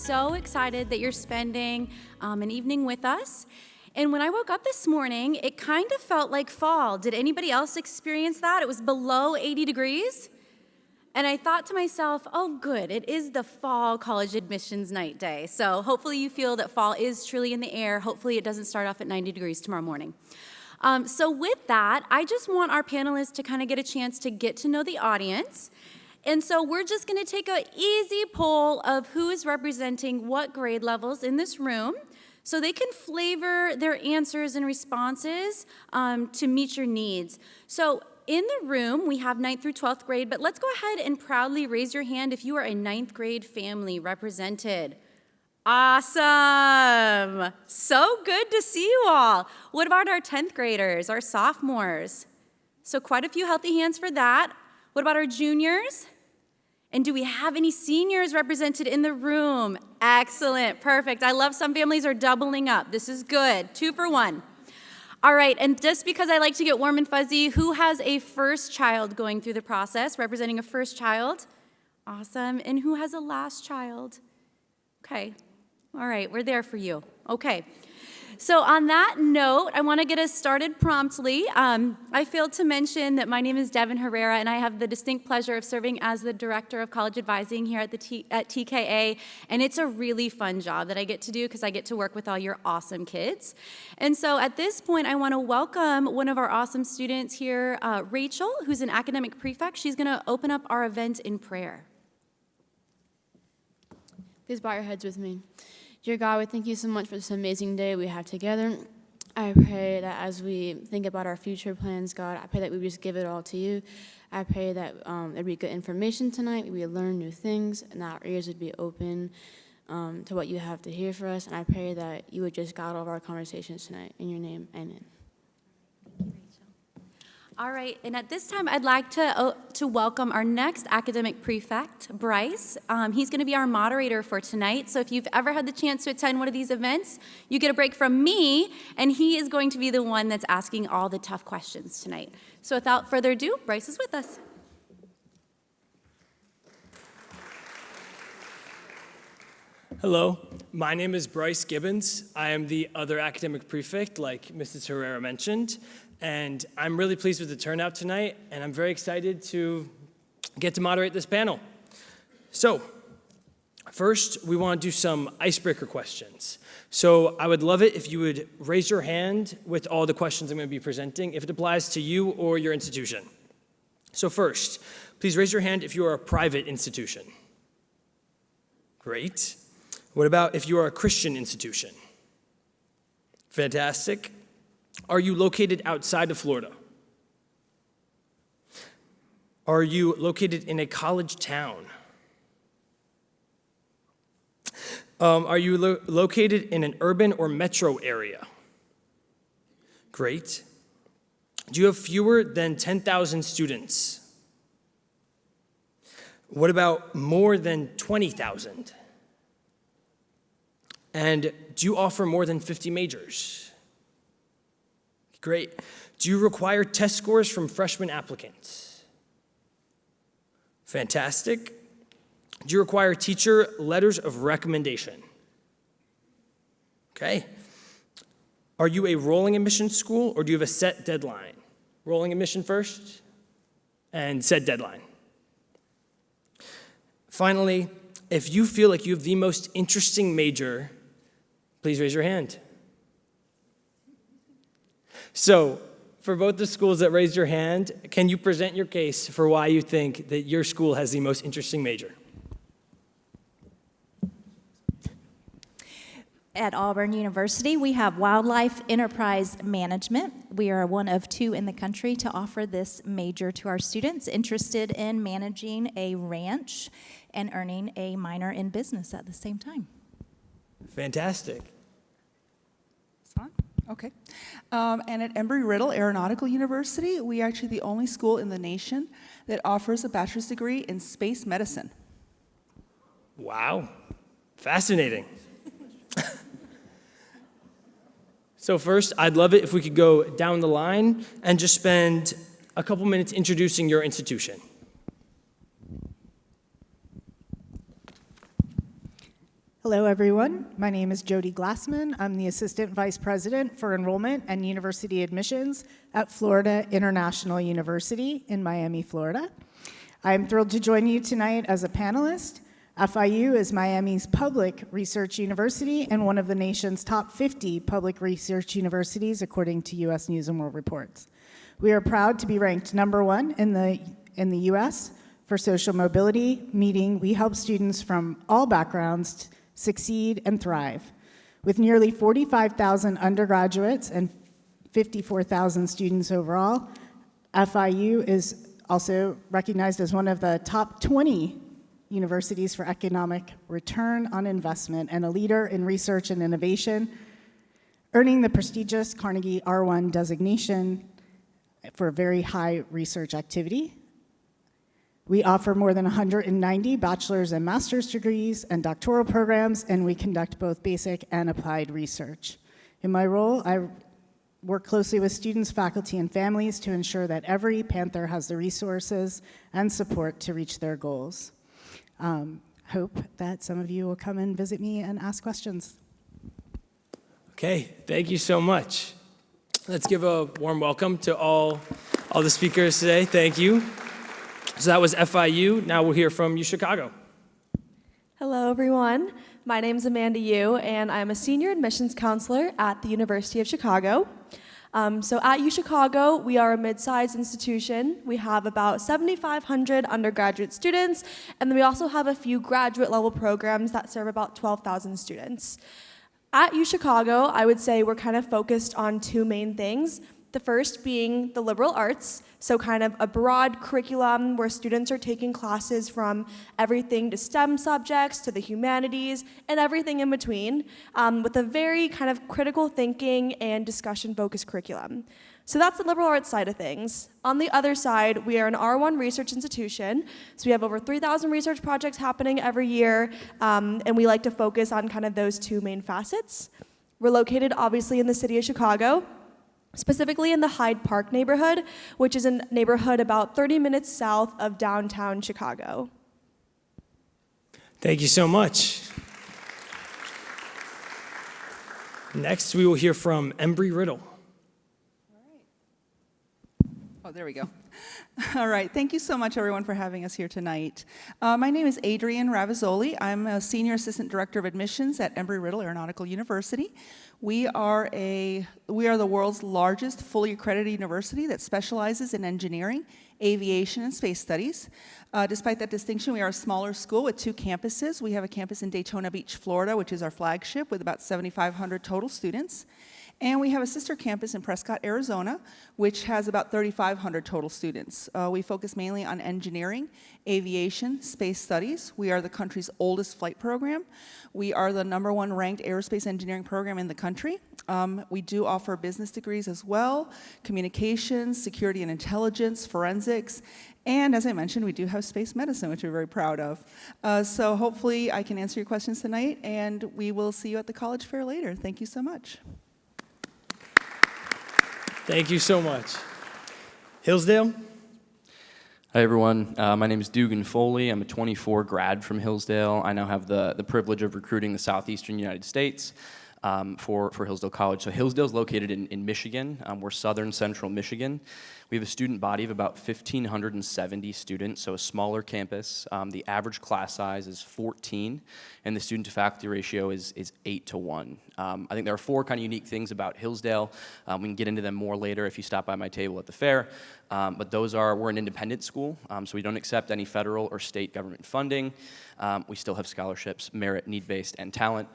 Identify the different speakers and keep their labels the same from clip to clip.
Speaker 1: so excited that you're spending an evening with us. And when I woke up this morning, it kind of felt like fall. Did anybody else experience that? It was below 80 degrees. And I thought to myself, oh, good, it is the fall college admissions night day. So hopefully you feel that fall is truly in the air. Hopefully it doesn't start off at 90 degrees tomorrow morning. So with that, I just want our panelists to kind of get a chance to get to know the audience. And so we're just going to take an easy poll of who is representing what grade levels in this room so they can flavor their answers and responses to meet your needs. So in the room, we have 9th through 12th grade, but let's go ahead and proudly raise your hand if you are a 9th grade family represented. Awesome. So good to see you all. What about our 10th graders, our sophomores? So quite a few healthy hands for that. What about our juniors? And do we have any seniors represented in the room? Excellent, perfect. I love some families are doubling up. This is good, 2 for 1. All right, and just because I like to get warm and fuzzy, who has a first child going through the process, representing a first child? Awesome, and who has a last child? Okay, all right, we're there for you. Okay, so on that note, I want to get us started promptly. I failed to mention that my name is Devin Herrera, and I have the distinct pleasure of serving as the Director of College Advising here at TKA, and it's a really fun job that I get to do because I get to work with all your awesome kids. And so at this point, I want to welcome one of our awesome students here, Rachel, who's an academic prefect. She's going to open up our event in prayer.
Speaker 2: Please bow your heads with me. Dear God, we thank you so much for this amazing day we have together. I pray that as we think about our future plans, God, I pray that we just give it all to you. I pray that there'd be good information tonight, we would learn new things, and our ears would be open to what you have to hear for us. And I pray that you would just guide all of our conversations tonight. In your name, amen.
Speaker 1: All right, and at this time, I'd like to welcome our next academic prefect, Bryce. He's going to be our moderator for tonight, so if you've ever had the chance to attend one of these events, you get a break from me, and he is going to be the one that's asking all the tough questions tonight. So without further ado, Bryce is with us.
Speaker 3: Hello, my name is Bryce Gibbons. I am the other academic prefect, like Mrs. Herrera mentioned. And I'm really pleased with the turnout tonight, and I'm very excited to get to moderate this panel. So, first, we want to do some icebreaker questions. So I would love it if you would raise your hand with all the questions I'm going to be presenting, if it applies to you or your institution. So first, please raise your hand if you are a private institution. Great. What about if you are a Christian institution? Fantastic. Are you located outside of Florida? Are you located in a college town? Are you located in an urban or metro area? Great. Do you have fewer than 10,000 students? What about more than 20,000? And do you offer more than 50 majors? Great. Do you require test scores from freshman applicants? Fantastic. Do you require teacher letters of recommendation? Okay. Are you a rolling admission school, or do you have a set deadline? Rolling admission first, and set deadline. Finally, if you feel like you have the most interesting major, please raise your hand. So, for both the schools that raised your hand, can you present your case for why you think that your school has the most interesting major?
Speaker 4: At Auburn University, we have Wildlife Enterprise Management. We are one of 2 in the country to offer this major to our students interested in managing a ranch and earning a minor in business at the same time.
Speaker 3: Fantastic.
Speaker 5: Okay. And at Embry-Riddle Aeronautical University, we are actually the only school in the nation that offers a bachelor's degree in space medicine.
Speaker 3: Wow. Fascinating. So first, I'd love it if we could go down the line and just spend a couple minutes introducing your institution.
Speaker 6: Hello, everyone. My name is Jody Glassman. I'm the Assistant Vice President for Enrollment and University Admissions at Florida International University in Miami, Florida. I'm thrilled to join you tonight as a panelist. FIU is Miami's public research university and one of the nation's top 50 public research universities, according to U.S. News & World Reports. We are proud to be ranked #1 in the U.S. for social mobility, meaning we help students from all backgrounds succeed and thrive. With nearly 45,000 undergraduates and 54,000 students overall, FIU is also recognized as one of the top 20 universities for economic return on investment and a leader in research and innovation, earning the prestigious Carnegie R1 designation for very high research activity. We offer more than 190 bachelor's and master's degrees and doctoral programs, and we conduct both basic and applied research. In my role, I work closely with students, faculty, and families to ensure that every Panther has the resources and support to reach their goals. Hope that some of you will come and visit me and ask questions.
Speaker 3: Okay, thank you so much. Let's give a warm welcome to all the speakers today. Thank you. So that was FIU. Now we'll hear from UChicago.
Speaker 7: Hello, everyone. My name is Amanda Yu, and I'm a senior admissions counselor at the University of Chicago. So at UChicago, we are a mid-sized institution. We have about 7,500 undergraduate students, and then we also have a few graduate-level programs that serve about 12,000 students. At UChicago, I would say we're kind of focused on two main things. The first being the liberal arts, so kind of a broad curriculum where students are taking classes from everything to STEM subjects to the humanities and everything in between, with a very kind of critical thinking and discussion-focused curriculum. So that's the liberal arts side of things. On the other side, we are an R1 research institution, so we have over 3,000 research projects happening every year, and we like to focus on kind of those two main facets. We're located obviously in the city of Chicago, specifically in the Hyde Park neighborhood, which is a neighborhood about 30 minutes south of downtown Chicago.
Speaker 3: Thank you so much. Next, we will hear from Embry Riddle.
Speaker 5: Oh, there we go. All right. Thank you so much, everyone, for having us here tonight. My name is Adrienne Ravizoli. I'm a Senior Assistant Director of Admissions at Embry-Riddle Aeronautical University. We are the world's largest fully accredited university that specializes in engineering, aviation, and space studies. Despite that distinction, we are a smaller school with 2 campuses. We have a campus in Daytona Beach, Florida, which is our flagship, with about 7,500 total students. And we have a sister campus in Prescott, Arizona, which has about 3,500 total students. We focus mainly on engineering, aviation, space studies. We are the country's oldest flight program. We are the #1 ranked aerospace engineering program in the country. We do offer business degrees as well, communications, security and intelligence, forensics, and as I mentioned, we do have space medicine, which we're very proud of. So hopefully I can answer your questions tonight, and we will see you at the college fair later. Thank you so much.
Speaker 3: Thank you so much. Hillsdale?
Speaker 8: Hi, everyone. My name is Dugan Foley. I'm a 24 grad from Hillsdale. I now have the privilege of recruiting the southeastern United States for Hillsdale College. So Hillsdale is located in Michigan. We're southern central Michigan. We have a student body of about 1,570 students, so a smaller campus. The average class size is 14, and the student-to-faculty ratio is 8-to-1. I think there are 4 kind of unique things about Hillsdale. We can get into them more later if you stop by my table at the fair. But those are, we're an independent school, so we don't accept any federal or state government funding. We still have scholarships, merit, need-based, and talent.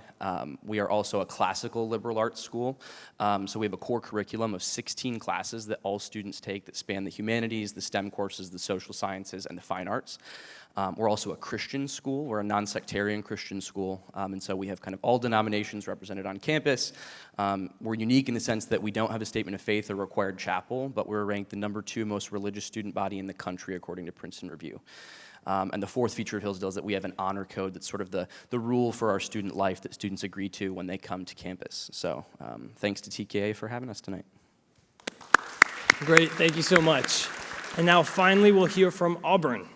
Speaker 8: We are also a classical liberal arts school, so we have a core curriculum of 16 classes that all students take that span the humanities, the STEM courses, the social sciences, and the fine arts. We're also a Christian school. We're a non-sectarian Christian school, and so we have kind of all denominations represented on campus. We're unique in the sense that we don't have a statement of faith or required chapel, but we're ranked the #2 most religious student body in the country, according to Princeton Review. And the 4th feature of Hillsdale is that we have an honor code that's sort of the rule for our student life that students agree to when they come to campus. So thanks to TKOA for having us tonight.
Speaker 3: Great, thank you so much. And now finally we'll hear from Auburn.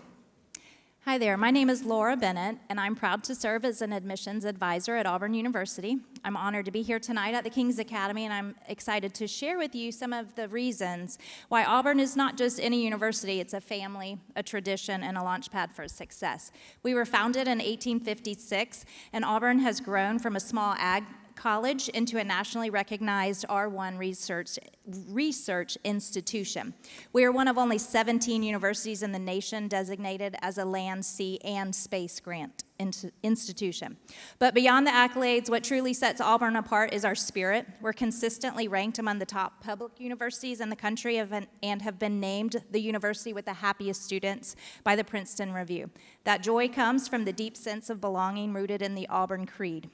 Speaker 4: Hi there, my name is Laura Bennett, and I'm proud to serve as an admissions advisor at Auburn University. I'm honored to be here tonight at the King's Academy, and I'm excited to share with you some of the reasons why Auburn is not just any university, it's a family, a tradition, and a launchpad for success. We were founded in 1856, and Auburn has grown from a small ag college into a nationally recognized R1 research institution. We are one of only 17 universities in the nation designated as a land, sea, and space grant institution. But beyond the accolades, what truly sets Auburn apart is our spirit. We're consistently ranked among the top public universities in the country and have been named the university with the happiest students by the Princeton Review. That joy comes from the deep sense of belonging rooted in the Auburn Creed.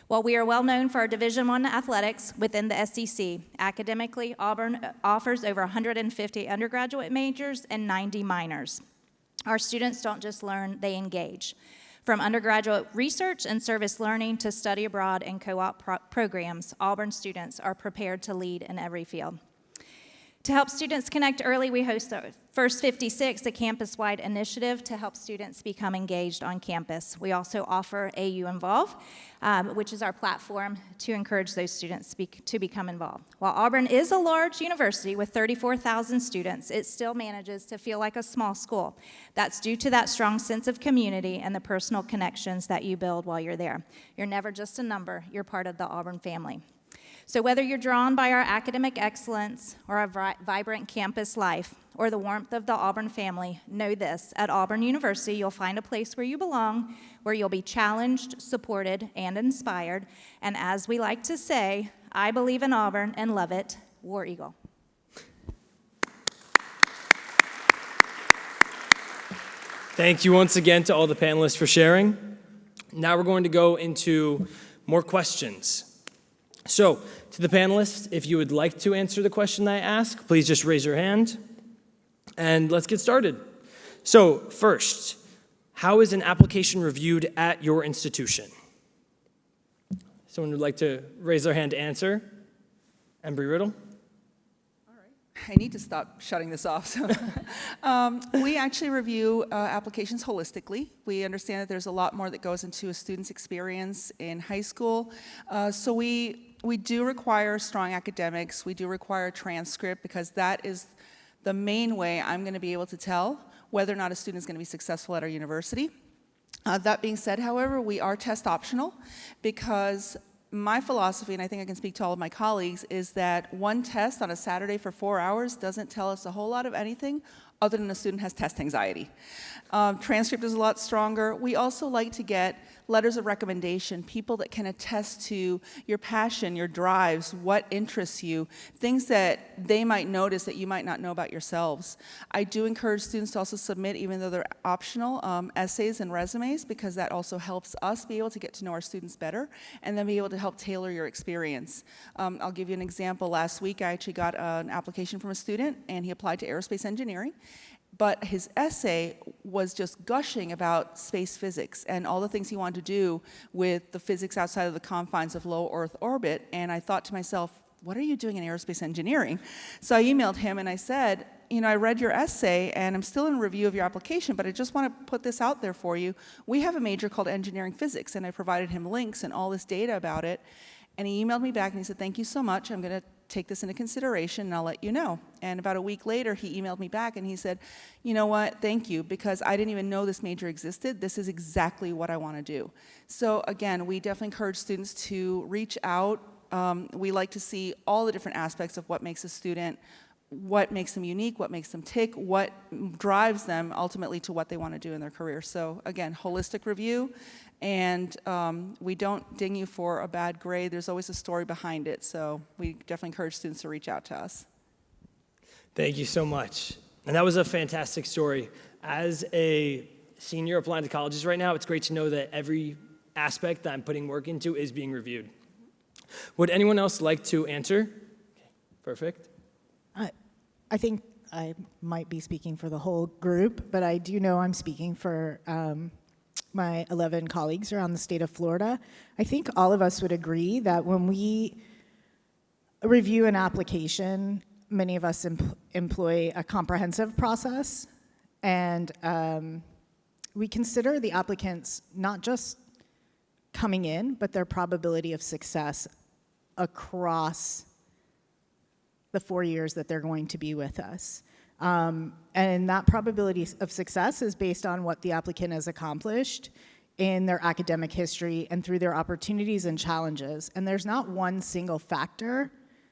Speaker 4: While we are well known for our Division I athletics within the SEC, academically, Auburn offers over 150 undergraduate majors and 90 minors. Our students don't just learn, they engage. From undergraduate research and service learning to study abroad and co-op programs, Auburn students are prepared to lead in every field. To help students connect early, we host the First 56, a campus-wide initiative to help students become engaged on campus. We also offer AU Involve, which is our platform to encourage those students to become involved. While Auburn is a large university with 34,000 students, it still manages to feel like a small school. That's due to that strong sense of community and the personal connections that you build while you're there. You're never just a number, you're part of the Auburn family. So whether you're drawn by our academic excellence or our vibrant campus life or the warmth of the Auburn family, know this: at Auburn University, you'll find a place where you belong, where you'll be challenged, supported, and inspired. And as we like to say, I believe in Auburn and love it. War Eagle.
Speaker 3: Thank you once again to all the panelists for sharing. Now we're going to go into more questions. So, to the panelists, if you would like to answer the question I ask, please just raise your hand, and let's get started. So, first, how is an application reviewed at your institution? Someone would like to raise their hand to answer? Embry Riddle?
Speaker 5: I need to stop shutting this off. So, we actually review applications holistically. We understand that there's a lot more that goes into a student's experience in high school. So we do require strong academics. We do require a transcript because that is the main way I'm going to be able to tell whether or not a student is going to be successful at our university. That being said, however, we are test optional because my philosophy, and I think I can speak to all of my colleagues, is that one test on a Saturday for 4 hours doesn't tell us a whole lot of anything other than a student has test anxiety. Transcript is a lot stronger. We also like to get letters of recommendation, people that can attest to your passion, your drives, what interests you, things that they might notice that you might not know about yourselves. I do encourage students to also submit, even though they're optional, essays and resumes, because that also helps us be able to get to know our students better and then be able to help tailor your experience. I'll give you an example. Last week, I actually got an application from a student, and he applied to aerospace engineering. But his essay was just gushing about space physics and all the things he wanted to do with the physics outside of the confines of low Earth orbit. And I thought to myself, what are you doing in aerospace engineering? So I emailed him and I said, you know, I read your essay and I'm still in review of your application, but I just want to put this out there for you. We have a major called engineering physics, and I provided him links and all this data about it. And he emailed me back and he said, thank you so much. I'm going to take this into consideration and I'll let you know. And about a week later, he emailed me back and he said, you know what, thank you, because I didn't even know this major existed. This is exactly what I want to do. So again, we definitely encourage students to reach out. We like to see all the different aspects of what makes a student, what makes them unique, what makes them tick, what drives them ultimately to what they want to do in their career. So again, holistic review. And we don't ding you for a bad grade. There's always a story behind it. So we definitely encourage students to reach out to us.
Speaker 3: Thank you so much. And that was a fantastic story. As a senior applying to colleges right now, it's great to know that every aspect that I'm putting work into is being reviewed. Would anyone else like to answer? Okay, perfect.
Speaker 6: I think I might be speaking for the whole group, but I do know I'm speaking for my 11 colleagues around the state of Florida. I think all of us would agree that when we review an application, many of us employ a comprehensive process, and we consider the applicants not just coming in, but their probability of success across the 4 years that they're going to be with us. And that probability of success is based on what the applicant has accomplished in their academic history and through their opportunities and challenges. And there's not one single factor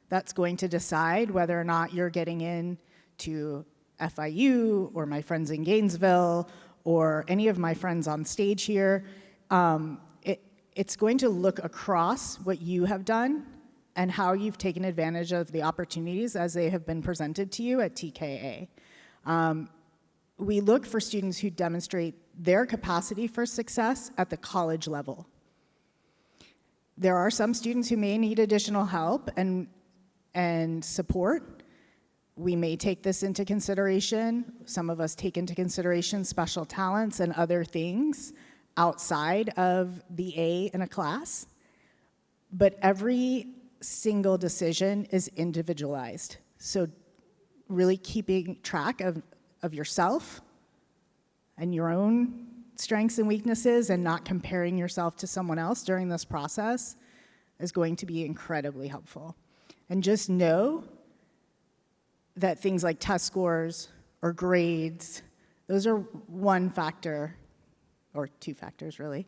Speaker 6: that's going to decide whether or not you're getting in to FIU or my friends in Gainesville or any of my friends on stage here. It's going to look across what you have done and how you've taken advantage of the opportunities as they have been presented to you at TKOA. We look for students who demonstrate their capacity for success at the college level. There are some students who may need additional help and support. We may take this into consideration. Some of us take into consideration special talents and other things outside of the A in a class. But every single decision is individualized. So really keeping track of yourself and your own strengths and weaknesses and not comparing yourself to someone else during this process is going to be incredibly helpful. And just know that things like test scores or grades, those are one factor, or two factors really.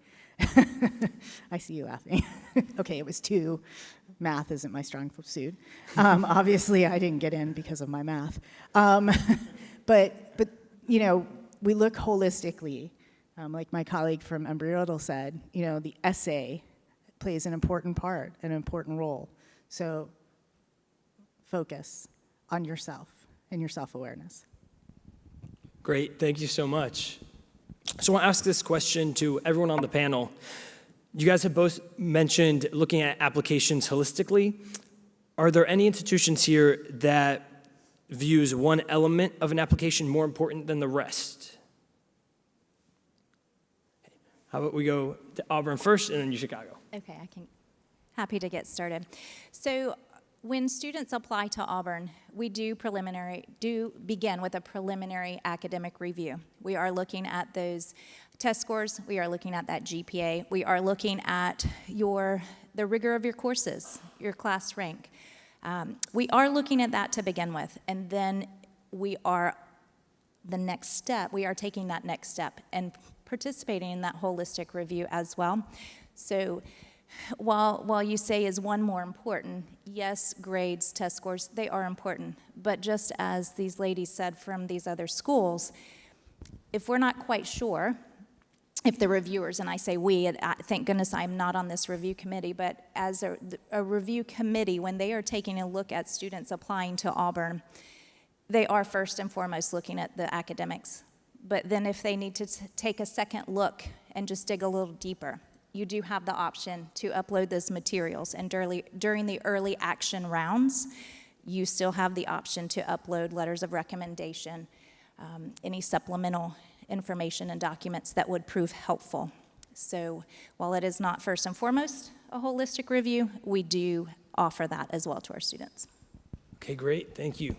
Speaker 6: I see you laughing. Okay, it was two. Math isn't my strong suit. Obviously, I didn't get in because of my math. But you know, we look holistically. Like my colleague from Embry-Riddle said, you know, the essay plays an important part, an important role. So focus on yourself and your self-awareness.
Speaker 3: Great, thank you so much. So I want to ask this question to everyone on the panel. You guys have both mentioned looking at applications holistically. Are there any institutions here that views one element of an application more important than the rest? How about we go to Auburn first and then Chicago?
Speaker 4: Okay, happy to get started. So when students apply to Auburn, we do begin with a preliminary academic review. We are looking at those test scores, we are looking at that GPA, we are looking at the rigor of your courses, your class rank. We are looking at that to begin with, and then we are taking that next step and participating in that holistic review as well. So while you say is one more important, yes, grades, test scores, they are important. But just as these ladies said from these other schools, if we're not quite sure, if the reviewers, and I say we, thank goodness I'm not on this review committee, but as a review committee, when they are taking a look at students applying to Auburn, they are first and foremost looking at the academics. But then if they need to take a second look and just dig a little deeper, you do have the option to upload those materials. And during the early action rounds, you still have the option to upload letters of recommendation, any supplemental information and documents that would prove helpful. So while it is not first and foremost a holistic review, we do offer that as well to our students.
Speaker 3: Okay, great, thank you.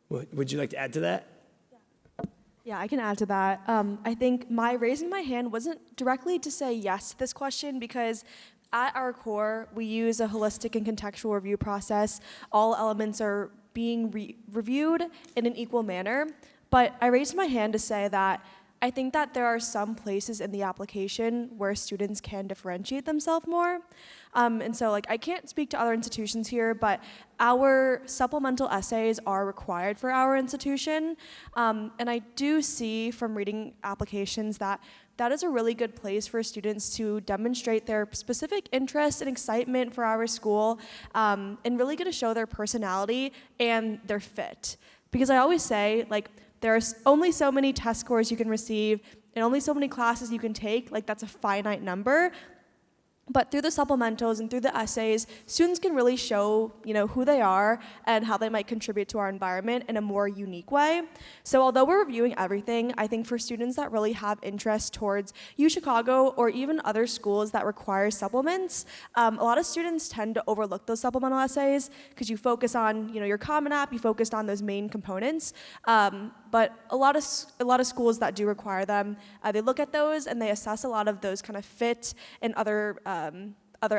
Speaker 3: Would you like to add to that?
Speaker 7: Yeah, I can add to that. I think my raising my hand wasn't directly to say yes to this question, because at our core, we use a holistic and contextual review process. All elements are being reviewed in an equal manner. But I raised my hand to say that I think that there are some places in the application where students can differentiate themselves more. And so I can't speak to other institutions here, but our supplemental essays are required for our institution. And I do see from reading applications that that is a really good place for students to demonstrate their specific interest and excitement for our school, and really get to show their personality and their fit. Because I always say, there's only so many test scores you can receive and only so many classes you can take. That's a finite number. But through the supplementals and through the essays, students can really show, who they are and how they might contribute to our environment in a more unique way. So although we're reviewing everything, I think for students that really have interest towards UChicago or even other schools that require supplements, a lot of students tend to overlook those supplemental essays because you focus on, your Common App, you focused on those main components. But a lot of schools that do require them, they look at those and they assess a lot of those kind of fit and other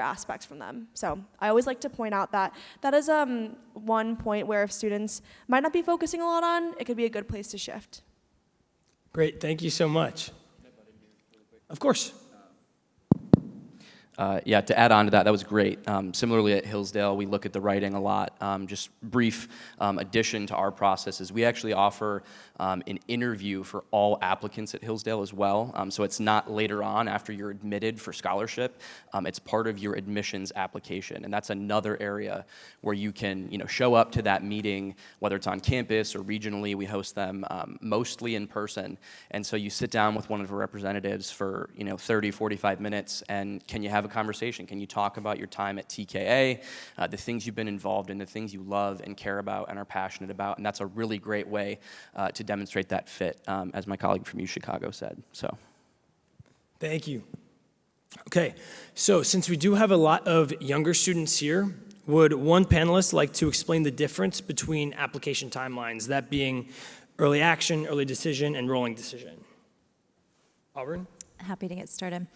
Speaker 7: aspects from them. So I always like to point out that that is one point where if students might not be focusing a lot on, it could be a good place to shift.
Speaker 3: Great, thank you so much. Of course.
Speaker 8: Yeah, to add on to that, that was great. Similarly at Hillsdale, we look at the writing a lot. Just brief addition to our processes, we actually offer an interview for all applicants at Hillsdale as well. So it's not later on after you're admitted for scholarship. It's part of your admissions application, and that's another area where you can, show up to that meeting, whether it's on campus or regionally. We host them mostly in person, and so you sit down with one of our representatives for 30, 45 minutes, and can you have a conversation? Can you talk about your time at TKA, the things you've been involved in, the things you love and care about and are passionate about? And that's a really great way to demonstrate that fit, as my colleague from UChicago said. So,
Speaker 3: Thank you. Okay, so since we do have a lot of younger students here, would one panelist like to explain the difference between application timelines, that being early action, early decision, and rolling decision? Auburn?
Speaker 4: Happy to get started.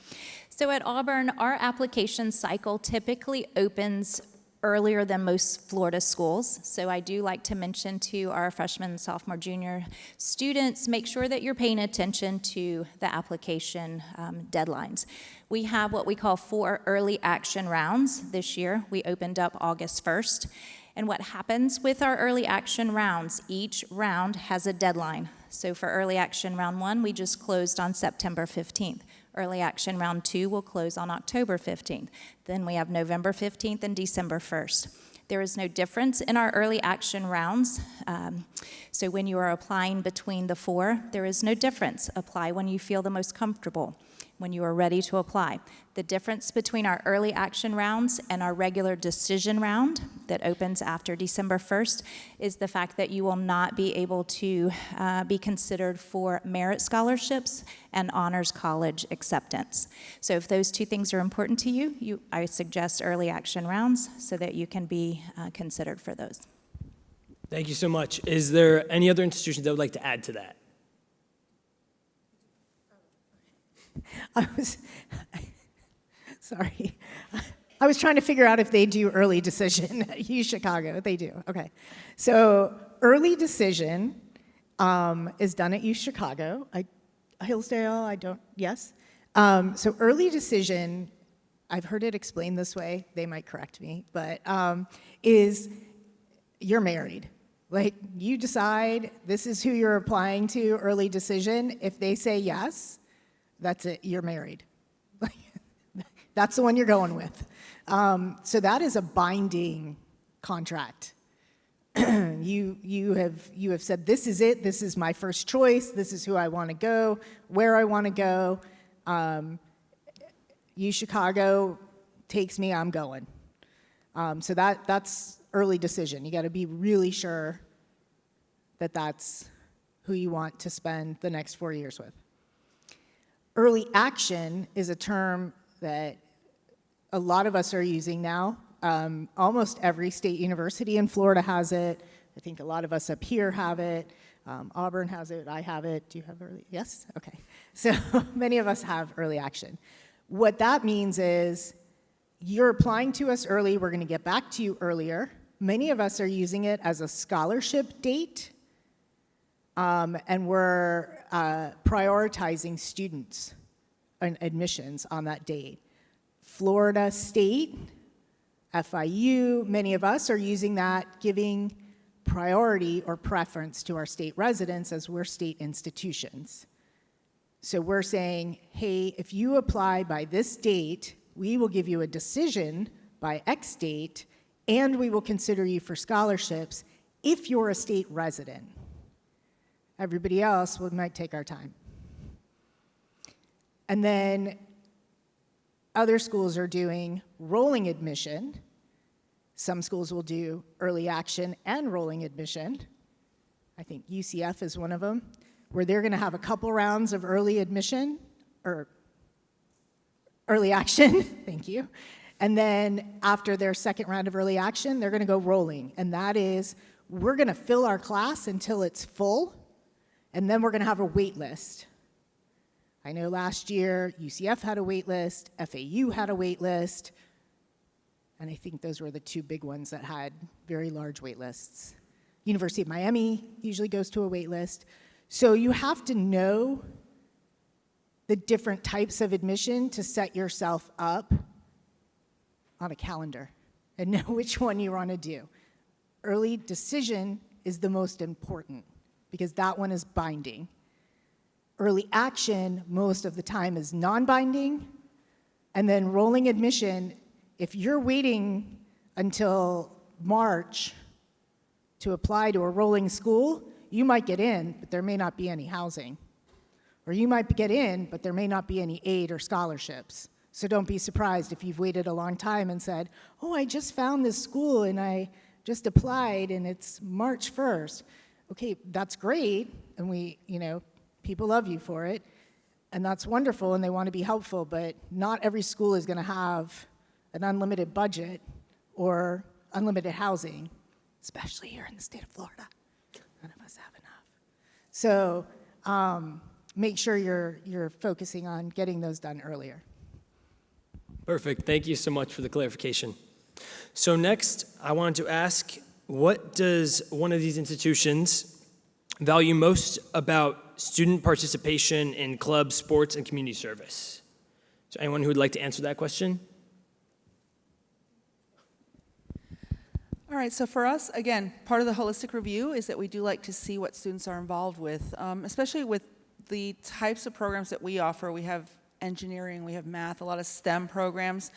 Speaker 4: So at Auburn, our application cycle typically opens earlier than most Florida schools. So I do like to mention to our freshman, sophomore, junior students, make sure that you're paying attention to the application deadlines. We have what we call 4 early action rounds this year. We opened up August 1st. And what happens with our early action rounds, each round has a deadline. So for early action round 1, we just closed on September 15th. Early action round 2 will close on October 15th. Then we have November 15th and December 1st. There is no difference in our early action rounds. So when you are applying between the 4, there is no difference. Apply when you feel the most comfortable, when you are ready to apply. The difference between our early action rounds and our regular decision round that opens after December 1st is the fact that you will not be able to be considered for merit scholarships and honors college acceptance. So if those 2 things are important to you, I suggest early action rounds so that you can be considered for those.
Speaker 3: Thank you so much. Is there any other institution that would like to add to that?
Speaker 6: Sorry. I was trying to figure out if they do early decision at UChicago. They do. Okay. So early decision is done at UChicago. Hillsdale, yes. So early decision, I've heard it explained this way. They might correct me, but is you're married. Like, you decide this is who you're applying to, early decision. If they say yes, that's it, you're married. That's the one you're going with. So that is a binding contract. You have said, this is it, this is my first choice, this is who I want to go, where I want to go. UChicago takes me, I'm going. So that's early decision. You got to be really sure that that's who you want to spend the next 4 years with. Early action is a term that a lot of us are using now. Almost every state university in Florida has it. I think a lot of us up here have it. Auburn has it. I have it. Do you have early? Yes? Okay. So many of us have early action. What that means is you're applying to us early. We're going to get back to you earlier. Many of us are using it as a scholarship date. And we're prioritizing students and admissions on that date. Florida State, FIU, many of us are using that, giving priority or preference to our state residents as we're state institutions. So we're saying, hey, if you apply by this date, we will give you a decision by X date, and we will consider you for scholarships if you're a state resident. Everybody else might take our time. And then Other schools are doing rolling admission. Some schools will do early action and rolling admission. I think UCF is one of them, where they're going to have a couple rounds of early admission, or early action, thank you. And then after their second round of early action, they're going to go rolling. And that is, we're going to fill our class until it's full, and then we're going to have a wait list. I know last year UCF had a wait list, FAU had a wait list, and I think those were the two big ones that had very large wait lists. University of Miami usually goes to a wait list. So you have to know the different types of admission to set yourself up on a calendar and know which one you want to do. Early decision is the most important because that one is binding. Early action, most of the time, is non-binding. And then rolling admission, if you're waiting until March to apply to a rolling school, you might get in, but there may not be any housing. Or you might get in, but there may not be any aid or scholarships. So don't be surprised if you've waited a long time and said, oh, I just found this school and I just applied and it's March 1st. Okay, that's great, and people love you for it, and that's wonderful, and they want to be helpful, but not every school is going to have an unlimited budget or unlimited housing, especially here in the state of Florida. None of us have enough. So make sure you're focusing on getting those done earlier.
Speaker 3: Perfect. Thank you so much for the clarification. So next, I wanted to ask, what does one of these institutions value most about student participation in clubs, sports, and community service? Is there anyone who would like to answer that question?
Speaker 5: All right, so for us, again, part of the holistic review is that we do like to see what students are involved with, especially with the types of programs that we offer. We have engineering, we have math, a lot of STEM programs.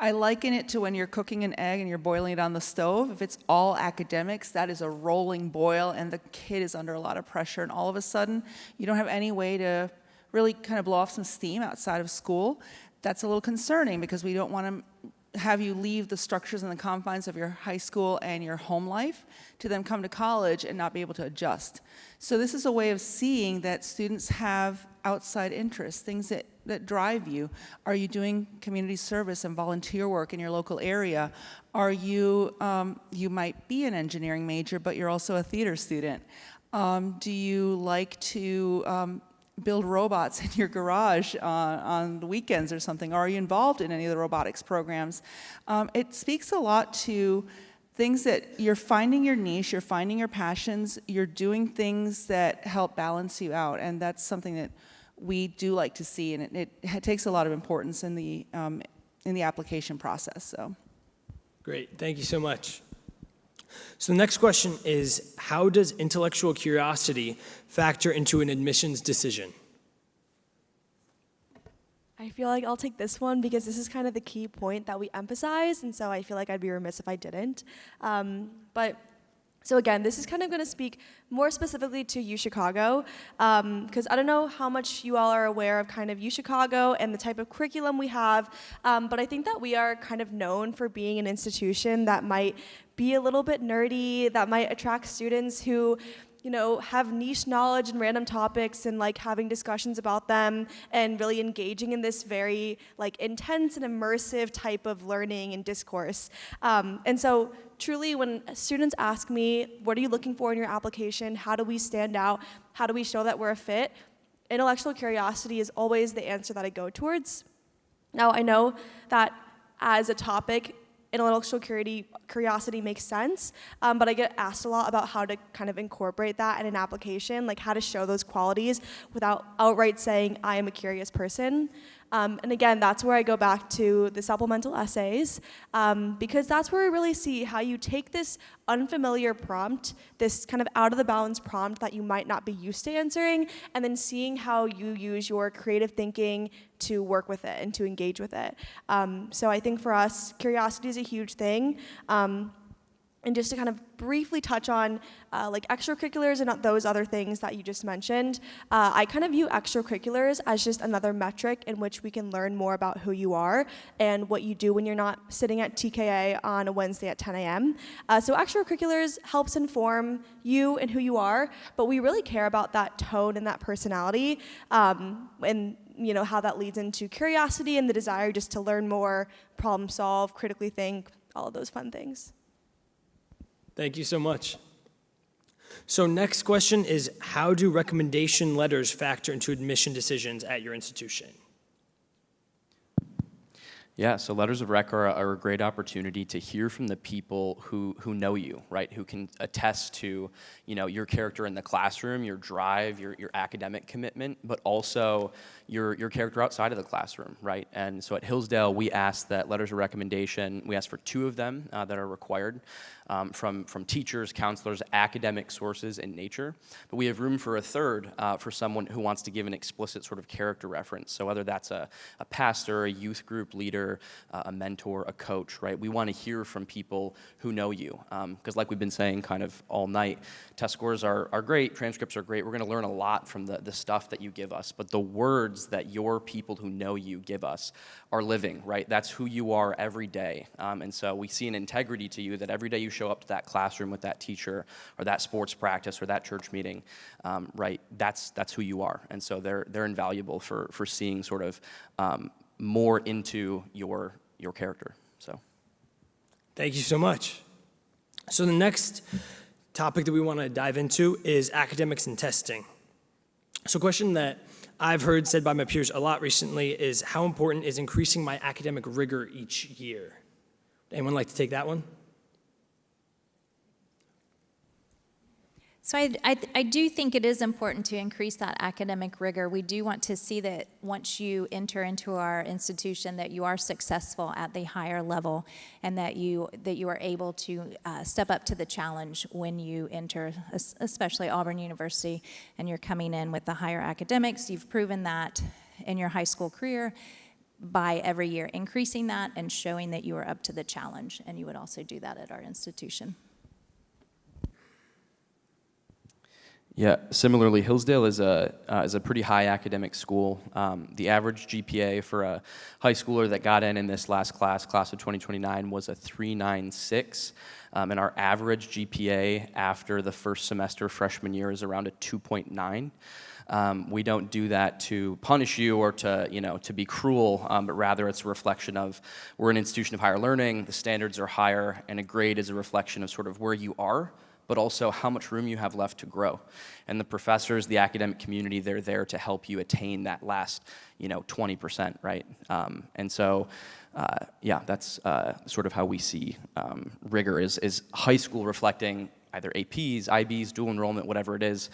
Speaker 5: I liken it to when you're cooking an egg and you're boiling it on the stove. If it's all academics, that is a rolling boil, and the kid is under a lot of pressure, and all of a sudden, you don't have any way to really kind of blow off some steam outside of school. That's a little concerning because we don't want to have you leave the structures and the confines of your high school and your home life to then come to college and not be able to adjust. So this is a way of seeing that students have outside interests, things that drive you. Are you doing community service and volunteer work in your local area? Are you, you might be an engineering major, but you're also a theater student. Do you like to build robots in your garage on the weekends or something? Or are you involved in any of the robotics programs? It speaks a lot to things that you're finding your niche, you're finding your passions, you're doing things that help balance you out, and that's something that we do like to see, and it takes a lot of importance in the application process. So,
Speaker 3: Great, thank you so much. So the next question is, how does intellectual curiosity factor into an admissions decision?
Speaker 7: I feel like I'll take this one because this is kind of the key point that we emphasize, and so I feel like I'd be remiss if I didn't. So again, this is kind of going to speak more specifically to UChicago, because I don't know how much you all are aware of kind of UChicago and the type of curriculum we have, but I think that we are kind of known for being an institution that might be a little bit nerdy, that might attract students who have niche knowledge in random topics and like having discussions about them and really engaging in this very like intense and immersive type of learning and discourse. And so truly when students ask me, what are you looking for in your application? How do we stand out? How do we show that we're a fit? Intellectual curiosity is always the answer that I go towards. Now I know that as a topic, intellectual curiosity makes sense, but I get asked a lot about how to kind of incorporate that in an application, like how to show those qualities without outright saying, I am a curious person. And again, that's where I go back to the supplemental essays, because that's where we really see how you take this unfamiliar prompt, this kind of out of the bounds prompt that you might not be used to answering, and then seeing how you use your creative thinking to work with it and to engage with it. So I think for us, curiosity is a huge thing. And just to kind of briefly touch on like extracurriculars and those other things that you just mentioned, I kind of view extracurriculars as just another metric in which we can learn more about who you are and what you do when you're not sitting at TKA on a Wednesday at 10 a.m. So extracurriculars helps inform you and who you are, but we really care about that tone and that personality, and how that leads into curiosity and the desire just to learn more, problem solve, critically think, all of those fun things.
Speaker 3: Thank you so much. So next question is, how do recommendation letters factor into admission decisions at your institution?
Speaker 8: Yeah, so letters of rec are a great opportunity to hear from the people who know you, right? Who can attest to, your character in the classroom, your drive, your academic commitment, but also your character outside of the classroom, right? And so at Hillsdale, we ask that letters of recommendation, we ask for 2 of them that are required from teachers, counselors, academic sources, and nature. But we have room for a 3rd for someone who wants to give an explicit sort of character reference. So whether that's a pastor, a youth group leader, a mentor, a coach, right? We want to hear from people who know you. Because like we've been saying kind of all night, test scores are great, transcripts are great. We're going to learn a lot from the stuff that you give us. But the words that your people who know you give us are living, right? That's who you are every day. And so we see an integrity to you that every day you show up to that classroom with that teacher or that sports practice or that church meeting, right? That's who you are. And so they're invaluable for seeing sort of more into your character. So
Speaker 3: Thank you so much. So the next topic that we want to dive into is academics and testing. So a question that I've heard said by my peers a lot recently is, how important is increasing my academic rigor each year? Anyone like to take that one?
Speaker 4: So I do think it is important to increase that academic rigor. We do want to see that once you enter into our institution that you are successful at the higher level and that you are able to step up to the challenge when you enter, especially Auburn University, and you're coming in with the higher academics. You've proven that in your high school career by every year increasing that and showing that you are up to the challenge, and you would also do that at our institution.
Speaker 8: Yeah, similarly, Hillsdale is a pretty high academic school. The average GPA for a high schooler that got in this last class of 2029, was a 3.96, and our average GPA after the first semester freshman year is around a 2.9. We don't do that to punish you or to be cruel, but rather it's a reflection of we're an institution of higher learning, the standards are higher, and a grade is a reflection of sort of where you are, but also how much room you have left to grow. And the professors, the academic community, they're there to help you attain that last, 20%, right? And so, that's sort of how we see rigor is high school reflecting either APs, IBs, dual enrollment, whatever it is,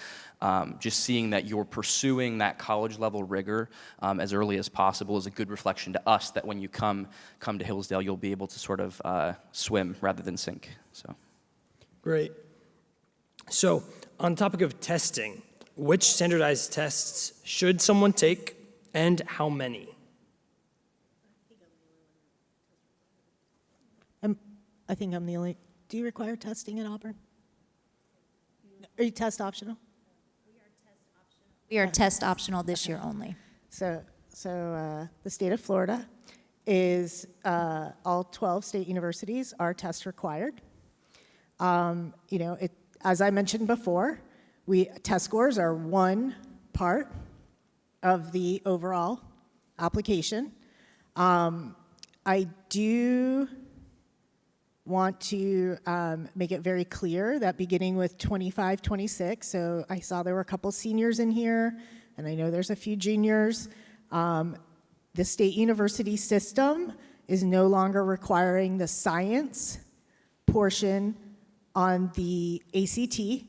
Speaker 8: just seeing that you're pursuing that college level rigor as early as possible is a good reflection to us that when you come to Hillsdale, you'll be able to sort of swim rather than sink, so.
Speaker 3: Great. So, on the topic of testing, which standardized tests should someone take and how many?
Speaker 6: I think I'm the only. Do you require testing at Auburn? Are you test optional?
Speaker 4: We are test optional this year only.
Speaker 6: So the state of Florida is all 12 state universities are test required. As I mentioned before, test scores are one part of the overall application. I do want to make it very clear that beginning with 25, 26, so I saw there were a couple seniors in here, and I know there's a few juniors. The state university system is no longer requiring the science portion on the ACT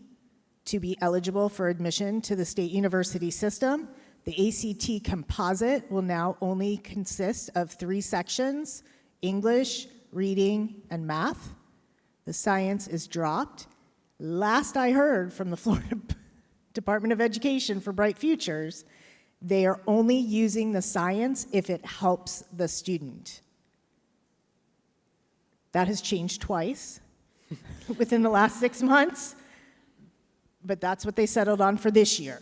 Speaker 6: to be eligible for admission to the state university system. The ACT composite will now only consist of 3 sections: English, reading, and math. The science is dropped. Last I heard from the Florida Department of Education for Bright Futures, they are only using the science if it helps the student. That has changed twice. within the last 6 months, but that's what they settled on for this year.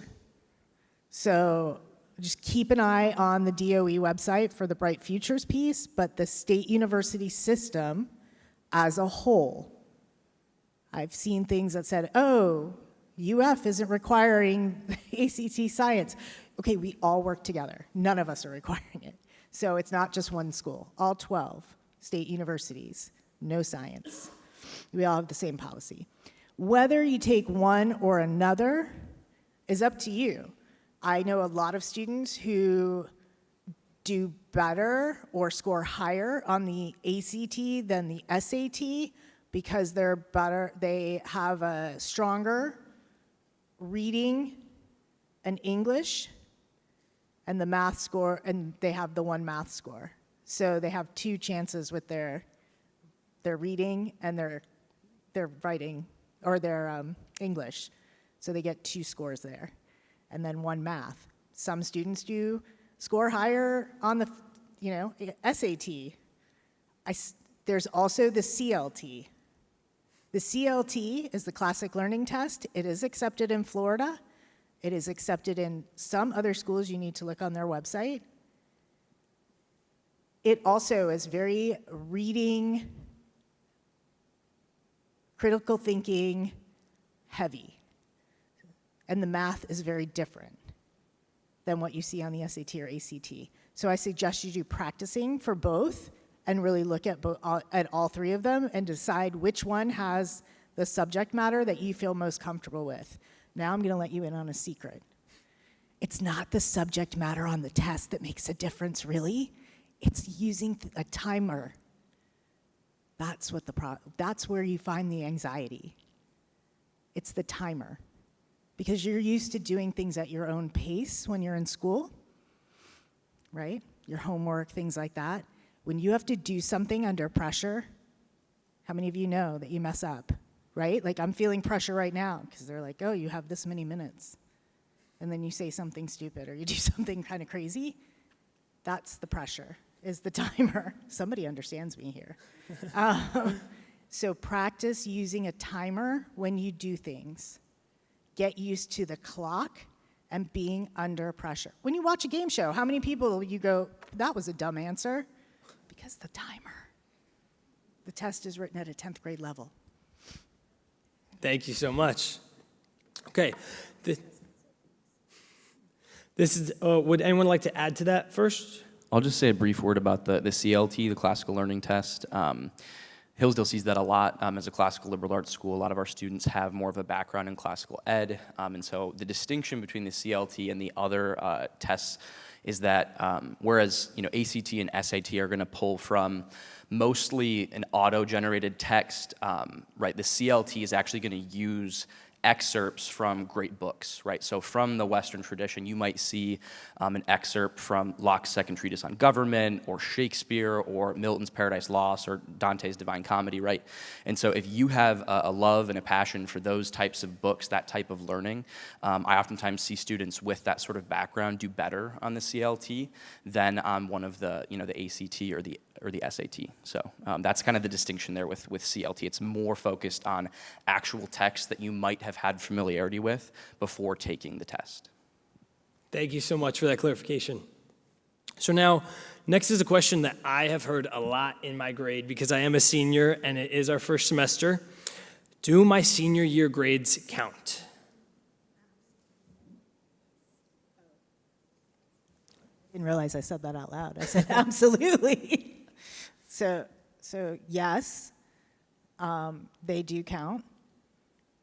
Speaker 6: So just keep an eye on the DOE website for the Bright Futures piece, but the state university system as a whole, I've seen things that said, oh, UF isn't requiring ACT science. Okay, we all work together. None of us are requiring it. So it's not just one school. All 12 state universities, no science. We all have the same policy. Whether you take one or another is up to you. I know a lot of students who do better or score higher on the ACT than the SAT because they're better, they have a stronger reading and English and the math score, and they have the one math score. So they have 2 chances with their reading and their writing, or their English. So they get 2 scores there, and then 1 math. Some students do score higher on the, SAT. There's also the CLT. The CLT is the Classic Learning Test. It is accepted in Florida. It is accepted in some other schools. You need to look on their website. It also is very reading, critical thinking heavy. And the math is very different than what you see on the SAT or ACT. So I suggest you do practicing for both and really look at all 3 of them and decide which one has the subject matter that you feel most comfortable with. Now I'm going to let you in on a secret. It's not the subject matter on the test that makes a difference, really. It's using a timer. That's where you find the anxiety. It's the timer. Because you're used to doing things at your own pace when you're in school, right? Your homework, things like that. When you have to do something under pressure, how many of you know that you mess up, right? Like I'm feeling pressure right now because they're like, oh, you have this many minutes. And then you say something stupid or you do something kind of crazy. That's the pressure, is the timer. Somebody understands me here. So practice using a timer when you do things. Get used to the clock and being under pressure. When you watch a game show, how many people you go, that was a dumb answer? Because the timer. The test is written at a 10th grade level.
Speaker 3: Thank you so much. Okay. This is, would anyone like to add to that first?
Speaker 8: I'll just say a brief word about the CLT, the Classical Learning Test. Hillsdale sees that a lot as a classical liberal arts school. A lot of our students have more of a background in classical ed, and so the distinction between the CLT and the other tests is that whereas ACT and SAT are going to pull from mostly an auto-generated text, right? The CLT is actually going to use excerpts from great books, right? So from the Western tradition, you might see an excerpt from Locke's Second Treatise on Government, or Shakespeare, or Milton's Paradise Lost, or Dante's Divine Comedy, right? And so if you have a love and a passion for those types of books, that type of learning, I oftentimes see students with that sort of background do better on the CLT than on one of the, the ACT or the SAT. So that's kind of the distinction there with CLT. It's more focused on actual text that you might have had familiarity with before taking the test.
Speaker 3: Thank you so much for that clarification. So now, next is a question that I have heard a lot in my grade because I am a senior and it is our first semester. Do my senior year grades count?
Speaker 6: Didn't realize I said that out loud. I said absolutely. So yes, they do count.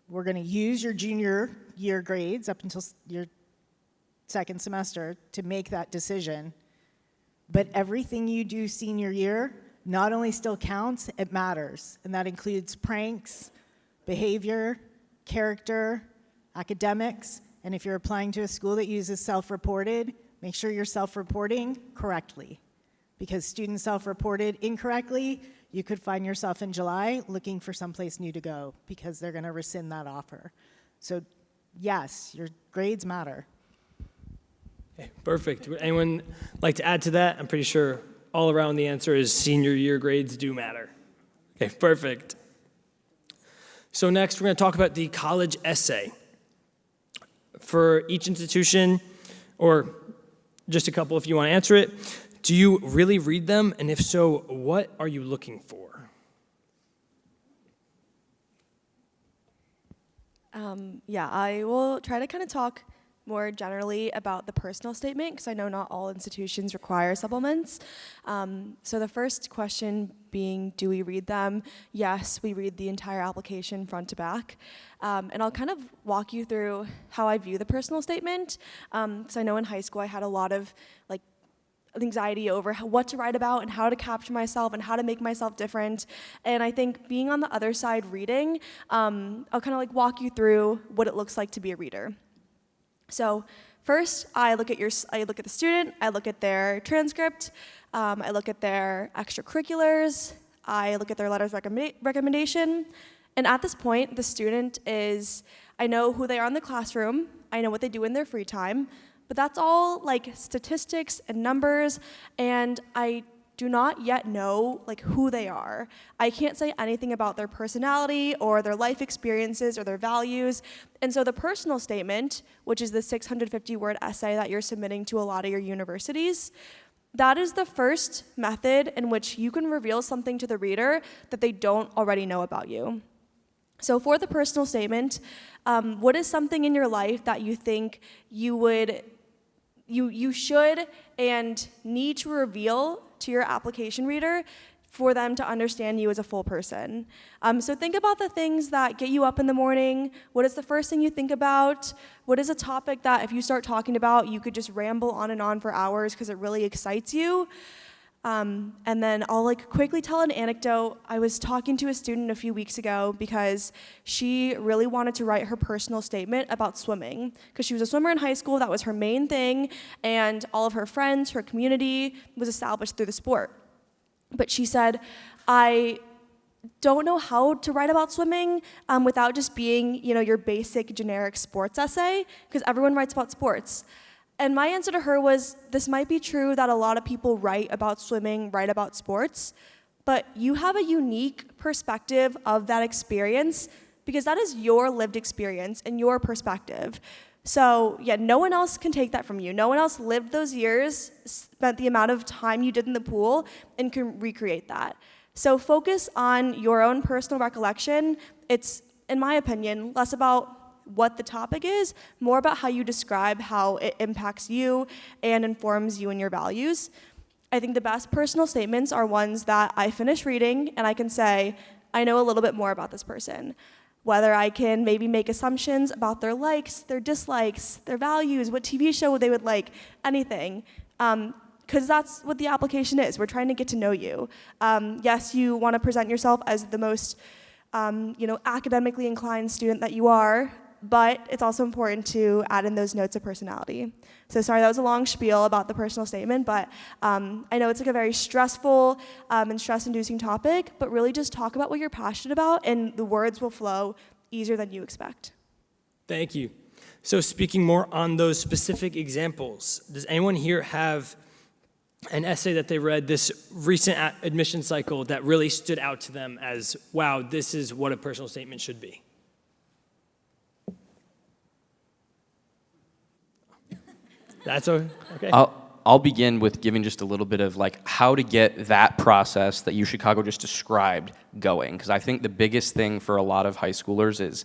Speaker 6: We're going to use your junior year grades up until your second semester to make that decision. But everything you do senior year not only still counts, it matters. And that includes pranks, behavior, character, academics. And if you're applying to a school that uses self-reported, make sure you're self-reporting correctly. Because students self-reported incorrectly, you could find yourself in July looking for someplace new to go because they're going to rescind that offer. So yes, your grades matter.
Speaker 3: Okay, perfect. Would anyone like to add to that? I'm pretty sure all around the answer is senior year grades do matter. Okay, perfect. So next, we're going to talk about the college essay. For each institution, or just a couple if you want to answer it, do you really read them? And if so, what are you looking for?
Speaker 7: Yeah, I will try to kind of talk more generally about the personal statement because I know not all institutions require supplements. So the first question being, do we read them? Yes, we read the entire application front to back. And I'll kind of walk you through how I view the personal statement because I know in high school I had a lot of anxiety over what to write about and how to capture myself and how to make myself different. And I think being on the other side reading, I'll kind of walk you through what it looks like to be a reader. So first, I look at the student, I look at their transcript, I look at their extracurriculars, I look at their letters of recommendation, and at this point, the student I know who they are in the classroom, I know what they do in their free time, but that's all statistics and numbers, and I do not yet know who they are. I can't say anything about their personality or their life experiences or their values. And so the personal statement, which is the 650-word essay that you're submitting to a lot of your universities, that is the first method in which you can reveal something to the reader that they don't already know about you. So for the personal statement, what is something in your life that you think you should and need to reveal to your application reader for them to understand you as a full person? So think about the things that get you up in the morning. What is the first thing you think about? What is a topic that if you start talking about, you could just ramble on and on for hours because it really excites you? And then I'll quickly tell an anecdote. I was talking to a student a few weeks ago because she really wanted to write her personal statement about swimming because she was a swimmer in high school. That was her main thing, and all of her friends, her community was established through the sport. But she said, I don't know how to write about swimming without just being, your basic generic sports essay, because everyone writes about sports. And my answer to her was, this might be true that a lot of people write about swimming, write about sports, but you have a unique perspective of that experience because that is your lived experience and your perspective. So yeah, no one else can take that from you. No one else lived those years, spent the amount of time you did in the pool, and can recreate that. So focus on your own personal recollection. It's, in my opinion, less about what the topic is, more about how you describe how it impacts you and informs you and your values. I think the best personal statements are ones that I finish reading and I can say, I know a little bit more about this person. Whether I can maybe make assumptions about their likes, their dislikes, their values, what TV show they would like, anything. Because that's what the application is. We're trying to get to know you. Yes, you want to present yourself as the most academically inclined student that you are, but it's also important to add in those notes of personality. So sorry, that was a long spiel about the personal statement, but I know it's a very stressful and stress-inducing topic, but really just talk about what you're passionate about, and the words will flow easier than you expect.
Speaker 3: Thank you. So speaking more on those specific examples, does anyone here have an essay that they read this recent admission cycle that really stood out to them as, wow, this is what a personal statement should be? That's okay.
Speaker 8: I'll begin with giving just a little bit of how to get that process that UChicago just described going, because I think the biggest thing for a lot of high schoolers is,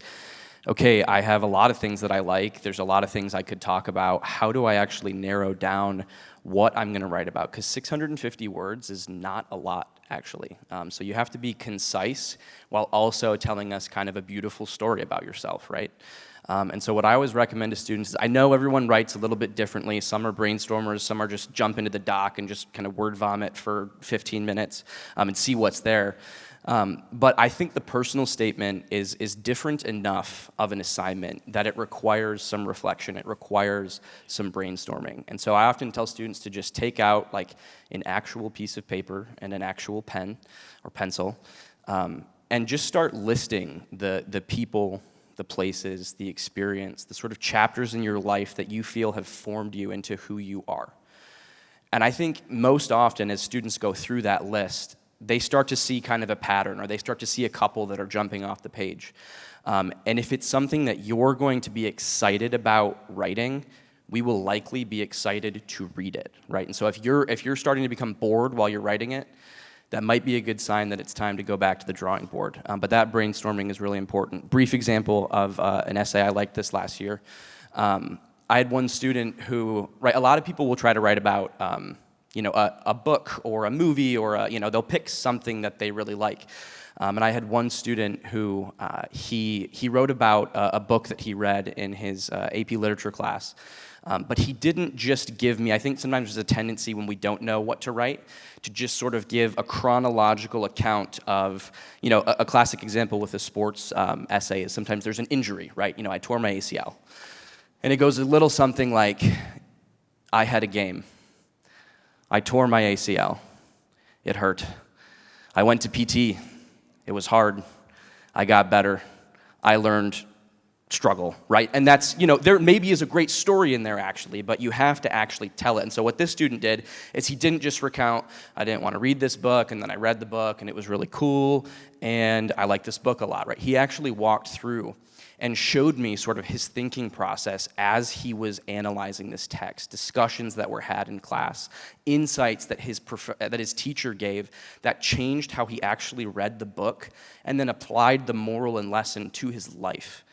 Speaker 8: okay, I have a lot of things that I like. There's a lot of things I could talk about. How do I actually narrow down what I'm going to write about? Because 650 words is not a lot, actually. So you have to be concise while also telling us kind of a beautiful story about yourself, right? And so what I always recommend to students is, I know everyone writes a little bit differently. Some are brainstormers, some are just jump into the doc and just kind of word vomit for 15 minutes and see what's there. But I think the personal statement is different enough of an assignment that it requires some reflection, it requires some brainstorming. And so I often tell students to just take out an actual piece of paper and an actual pen or pencil and just start listing the people, the places, the experience, the sort of chapters in your life that you feel have formed you into who you are. And I think most often as students go through that list, they start to see kind of a pattern, or they start to see a couple that are jumping off the page. And if it's something that you're going to be excited about writing, we will likely be excited to read it, right? And so if you're starting to become bored while you're writing it, that might be a good sign that it's time to go back to the drawing board. But that brainstorming is really important. Brief example of an essay I liked this last year. I had one student who, right, a lot of people will try to write about, a book or a movie or they'll pick something that they really like. And I had one student who he wrote about a book that he read in his AP literature class. But he didn't just give me, I think sometimes there's a tendency when we don't know what to write to just sort of give a chronological account of, a classic example with a sports essay is sometimes there's an injury, right? I tore my ACL. And it goes a little something like, I had a game. I tore my ACL. It hurt. I went to PT. It was hard. I got better. I learned struggle, right? And that's, there maybe is a great story in there actually, but you have to actually tell it. And so what this student did is he didn't just recount, I didn't want to read this book, and then I read the book, and it was really cool, and I like this book a lot, right? He actually walked through and showed me sort of his thinking process as he was analyzing this text, discussions that were had in class, insights that his teacher gave that changed how he actually read the book and then applied the moral and lesson to his life.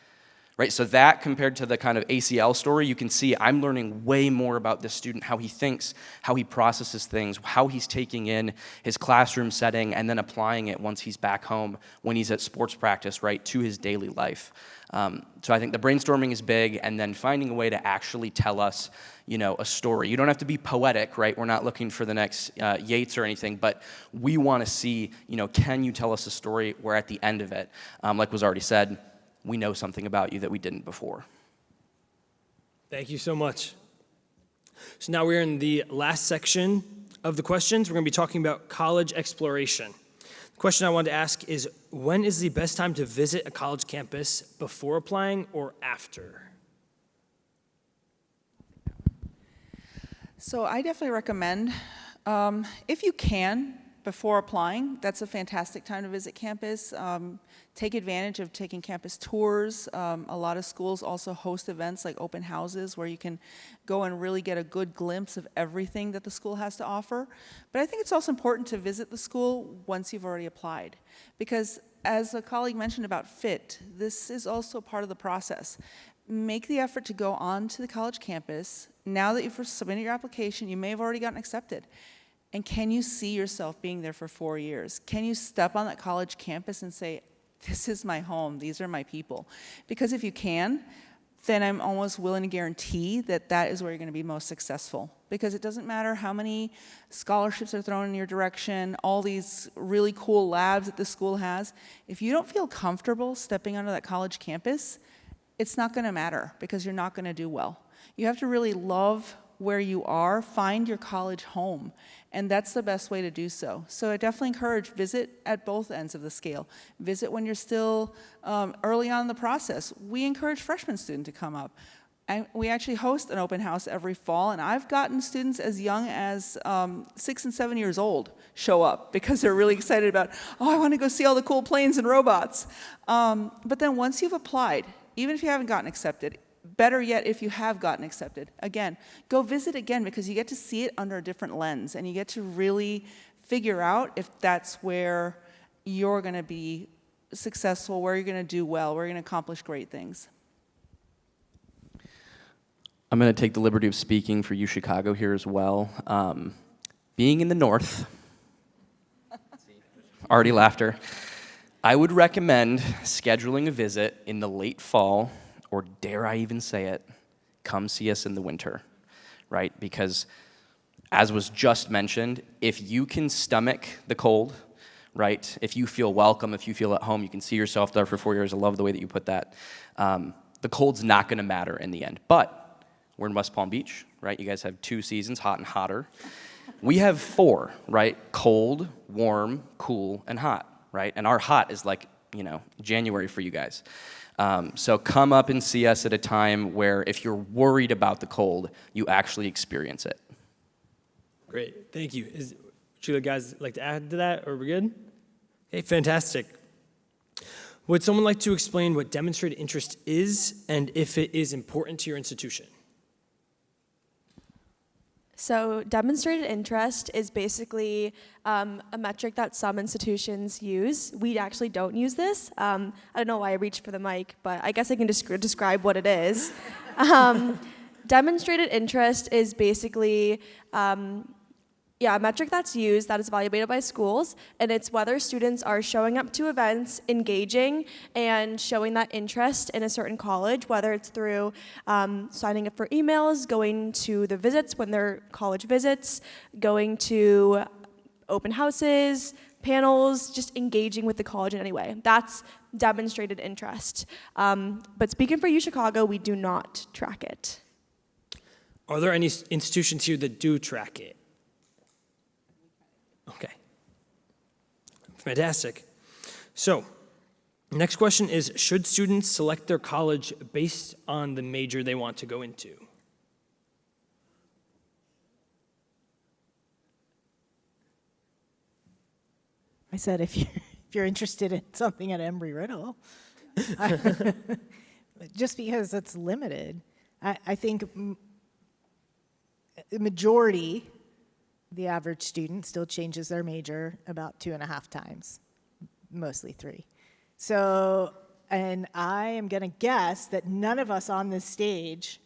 Speaker 8: Right, so that compared to the kind of ACL story, you can see I'm learning way more about this student, how he thinks, how he processes things, how he's taking in his classroom setting and then applying it once he's back home, when he's at sports practice, right, to his daily life. So I think the brainstorming is big, and then finding a way to actually tell us, a story. You don't have to be poetic, right? We're not looking for the next Yeats or anything, but we want to see, can you tell us a story where at the end of it, like was already said, we know something about you that we didn't before.
Speaker 3: Thank you so much. So now we're in the last section of the questions. We're going to be talking about college exploration. The question I wanted to ask is, when is the best time to visit a college campus, before applying or after?
Speaker 5: So I definitely recommend, if you can, before applying, that's a fantastic time to visit campus. Take advantage of taking campus tours. A lot of schools also host events like open houses where you can go and really get a good glimpse of everything that the school has to offer. But I think it's also important to visit the school once you've already applied, because as a colleague mentioned about fit, this is also part of the process. Make the effort to go on to the college campus. Now that you've submitted your application, you may have already gotten accepted. And can you see yourself being there for 4 years? Can you step on that college campus and say, this is my home, these are my people? Because if you can, then I'm almost willing to guarantee that that is where you're going to be most successful. Because it doesn't matter how many scholarships are thrown in your direction, all these really cool labs that the school has. If you don't feel comfortable stepping onto that college campus, it's not going to matter, because you're not going to do well. You have to really love where you are, find your college home, and that's the best way to do so. So I definitely encourage visit at both ends of the scale. Visit when you're still early on in the process. We encourage freshman students to come up. And we actually host an open house every fall, and I've gotten students as young as 6 and 7 years old show up because they're really excited about, I want to go see all the cool planes and robots. But then once you've applied, even if you haven't gotten accepted, better yet, if you have gotten accepted, again, go visit again, because you get to see it under a different lens, and you get to really figure out if that's where you're going to be successful, where you're going to do well, where you're going to accomplish great things.
Speaker 8: I'm going to take the liberty of speaking for UChicago here as well. Being in the north, already laughter, I would recommend scheduling a visit in the late fall, or dare I even say it, come see us in the winter, right? Because as was just mentioned, if you can stomach the cold, right? If you feel welcome, if you feel at home, you can see yourself there for 4 years. I love the way that you put that. The cold's not gonna matter in the end. But we're in West Palm Beach, right? You guys have 2 seasons, hot and hotter. We have 4, right? Cold, warm, cool, and hot, right? And our hot is like, January for you guys. So come up and see us at a time where if you're worried about the cold, you actually experience it.
Speaker 3: Great, thank you. Would you guys like to add to that, or are we good? Okay, fantastic. Would someone like to explain what demonstrated interest is and if it is important to your institution?
Speaker 7: So demonstrated interest is basically a metric that some institutions use. We actually don't use this. I don't know why I reached for the mic, but I guess I can describe what it is. Demonstrated interest is basically a metric that's used that is evaluated by schools, and it's whether students are showing up to events, engaging, and showing that interest in a certain college, whether it's through signing up for emails, going to the visits when they're college visits, going to open houses, panels, just engaging with the college in any way. That's demonstrated interest. But speaking for UChicago, we do not track it.
Speaker 3: Are there any institutions here that do track it? Okay. Fantastic. So, next question is, should students select their college based on the major they want to go into?
Speaker 6: I said if you're interested in something at Embry-Riddle, just because it's limited. I think the majority, the average student still changes their major about 2.5 times, mostly 3. So, and I am going to guess that none of us on this stage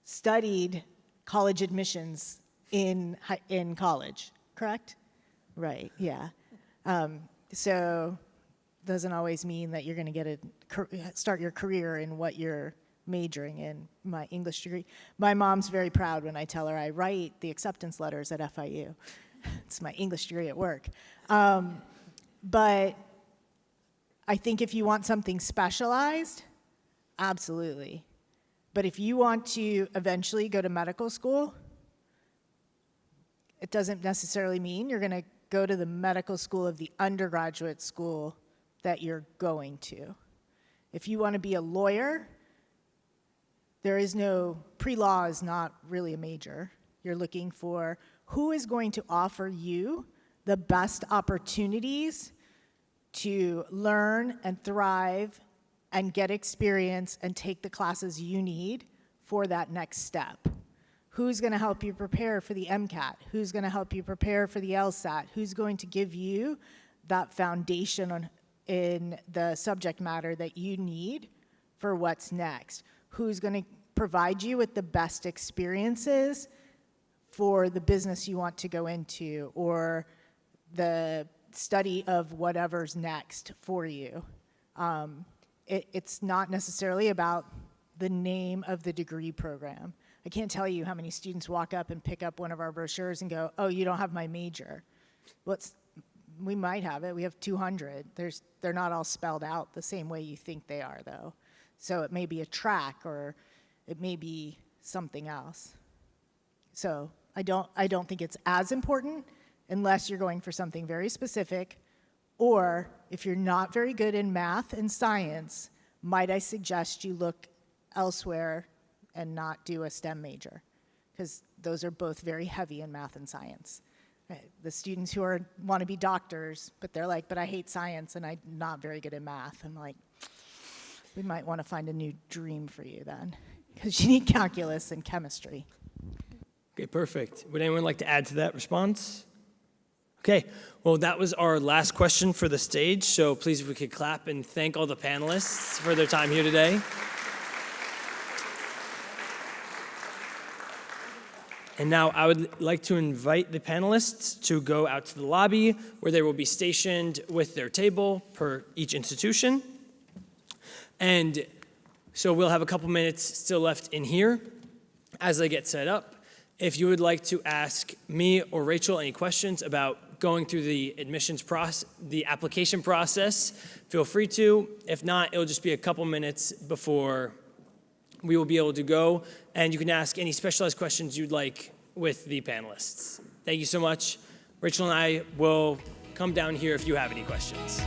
Speaker 6: studied college admissions in college, correct? Right, yeah. So doesn't always mean that you're going to start your career in what you're majoring in. My English degree. My mom's very proud when I tell her I write the acceptance letters at FIU. It's my English degree at work. But I think if you want something specialized, absolutely. But if you want to eventually go to medical school, it doesn't necessarily mean you're going to go to the medical school of the undergraduate school that you're going to. If you want to be a lawyer, there is no, pre-law is not really a major. You're looking for who is going to offer you the best opportunities to learn and thrive and get experience and take the classes you need for that next step. Who's going to help you prepare for the MCAT? Who's going to help you prepare for the LSAT? Who's going to give you that foundation in the subject matter that you need for what's next? Who's going to provide you with the best experiences for the business you want to go into or the study of whatever's next for you? It's not necessarily about the name of the degree program. I can't tell you how many students walk up and pick up one of our brochures and go, oh, you don't have my major. Well, we might have it. We have 200. They're not all spelled out the same way you think they are, though. So it may be a track or it may be something else. So I don't think it's as important unless you're going for something very specific, or if you're not very good in math and science, might I suggest you look elsewhere and not do a STEM major, because those are both very heavy in math and science. The students who want to be doctors, but they're like, but I hate science and I'm not very good at math. I'm like, we might want to find a new dream for you then, because you need calculus and chemistry.
Speaker 3: Okay, perfect. Would anyone like to add to that response? Okay, well, that was our last question for the stage, so please, if we could clap and thank all the panelists for their time here today. And now I would like to invite the panelists to go out to the lobby where they will be stationed with their table per each institution. And so we'll have a couple minutes still left in here as they get set up. If you would like to ask me or Rachel any questions about going through the admissions process, the application process, feel free to. If not, it'll just be a couple minutes before we will be able to go, and you can ask any specialized questions you'd like with the panelists. Thank you so much. Rachel and I will come down here if you have any questions.